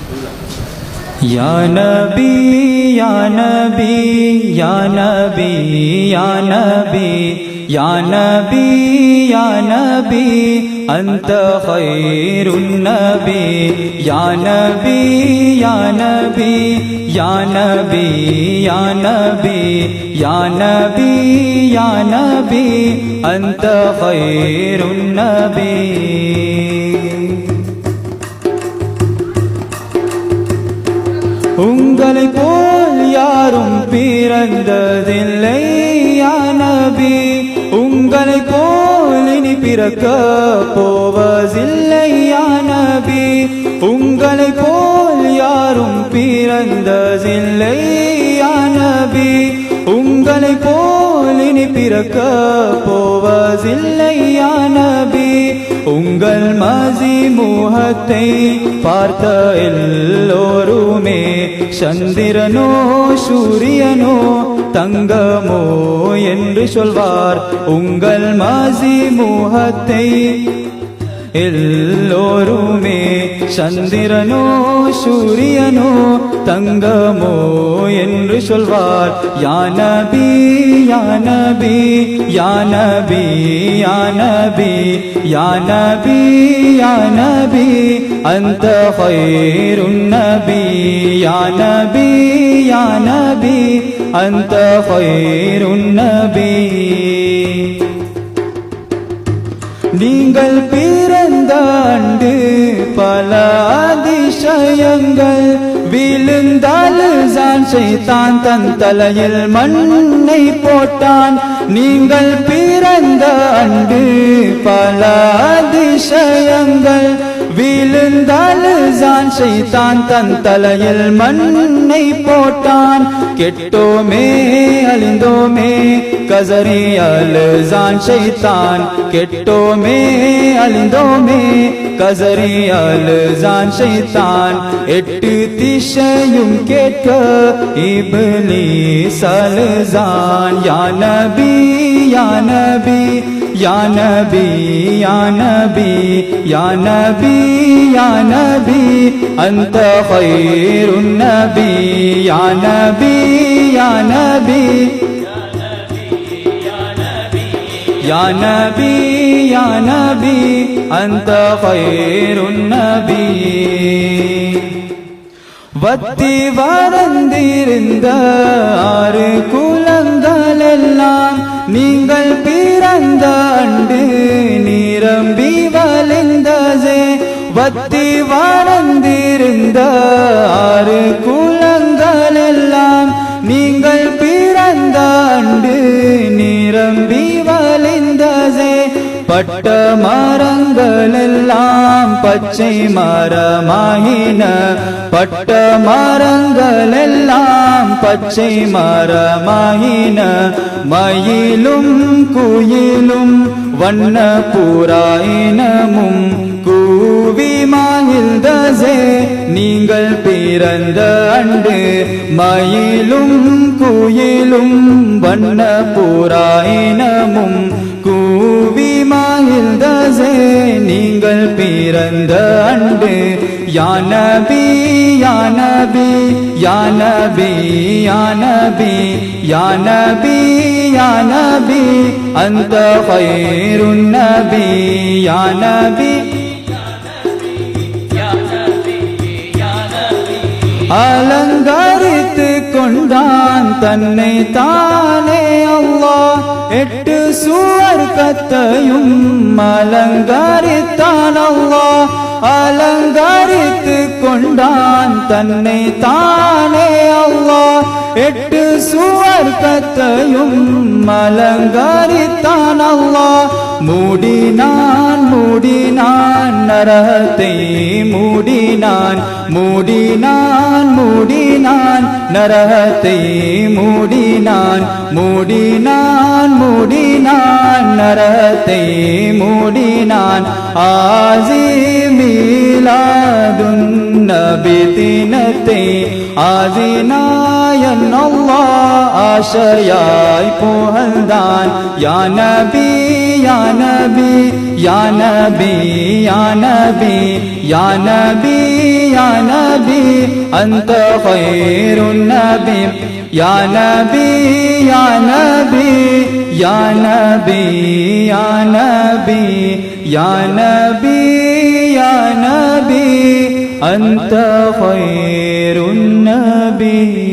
या नबी या नबी या नबी या नबी या नबी या नबी अंत खैरुन नबी या नबी या नबी या नबी या नबी या नबी या नबी अंत खैरुन नबी உங்களை போல் யாரும் பிறந்ததில்லை யா நபி உங்களை போல் இனி பிறக்க போவதில்லை யா நபி உங்களை போல் யாரும் பிறந்ததில்லை யா நபி உங்களை போல் இனி பிறக்க போவதில்லை யா நபி உங்கள் மசி முகத்தை பார்த்த எல்லோருமே சந்திரனோ சூரியனோ தங்கமோ என்று சொல்வார் உங்கள் மசி முகத்தை எல்லோருமே சந்திரனோ சூரியனோ தங்கமோ என்று சொல்வார் யா நபி யா நபி யா நபி யா நபி யா நபி யா நபி அந்த கைருன் நபி யா நபி யா நபி அந்த கைருன் நபி நீங்கள் பிறந்த ஆண்டு பல அதிசயங்கள் விழுந்தால் ஷைத்தான் தன் தலையில் மண்ணை போட்டான் நீங்கள் பிறந்த ஆண்டு பல அதிசயங்கள் விழுந்தால் ஷைத்தான் தன் தலையில் மண்ணை போட்டான் கெட்டோமே அழிந்தோமே கசரி அழுதான் ஷைத்தான் கெட்டோமே அழிந்தோமே கசரி அழுதான் ஷைத்தான் எட்டு திசையும் கேட்க இப்லீஸ் அழுதான் யா நபி யா நபி या नबी या नबी या नबी या नबी अंत खैरुन नबी या नबी या नबी या नबी या नबी अंत खैरुन नबी வத்தி வறந்திருந்த ஆறு குலங்களெல்லாம் நீங்கள் பிறந்த ஆண்டு நிரம்பி வழிந்ததே வத்தி வறந்திருந்த ஆறு குலங்களெல்லாம் நீங்கள் பிறந்த ஆண்டு நிரம்பி வழிந்ததே பட்ட மரங்கள் எல்லாம் பச்சை மரமாயின பட்ட மரங்கள் எல்லாம் பச்சை மரமாயின மயிலும் குயிலும் வண்ண புறாயினமும் கூவி மகிழ்ந்ததே நீங்கள் பிறந்த ஆண்டு மயிலும் குயிலும் வண்ண புறாயினமும் கூவி மகிழ்ந்ததே நீங்கள் பிறந்த ஆண்டு யா நபி யா நபி யா நபி யா நபி யா நபி யா நபி அந்த கைருன் நபி யா நபி அலங்கரித்து கொண்டான் தன்னை தானே அல்லாஹ் எட்டு சுவர்க்கத்தையும் அலங்கரித்தான் அல்லாஹ் அலங்கரித்து கொண்டான் தன்னை தானே அல்லாஹ் எட்டு சுவர்க்கத்தையும் அலங்கரித்தான் அல்லாஹ் மூடினான் மூடினான் நரகத்தை மூடினான் மூடினான் மூடினான் நரகத்தை மூடினான் மூடினான் மூடினான் நரகத்தை மூடினான் ஆசி மீலாதுன் நபி தினத்தை ஆதிநாயன் அல்லாஹ் ஆசையாய் புகழ்ந்தான் யா நபி யா நபி யா நபி யா நபி யா நபி யா நபி نبي أنت خير النبي يا نبي يا نبي يا نبي يا نبي يا نبي يا نبي أنت خير النبي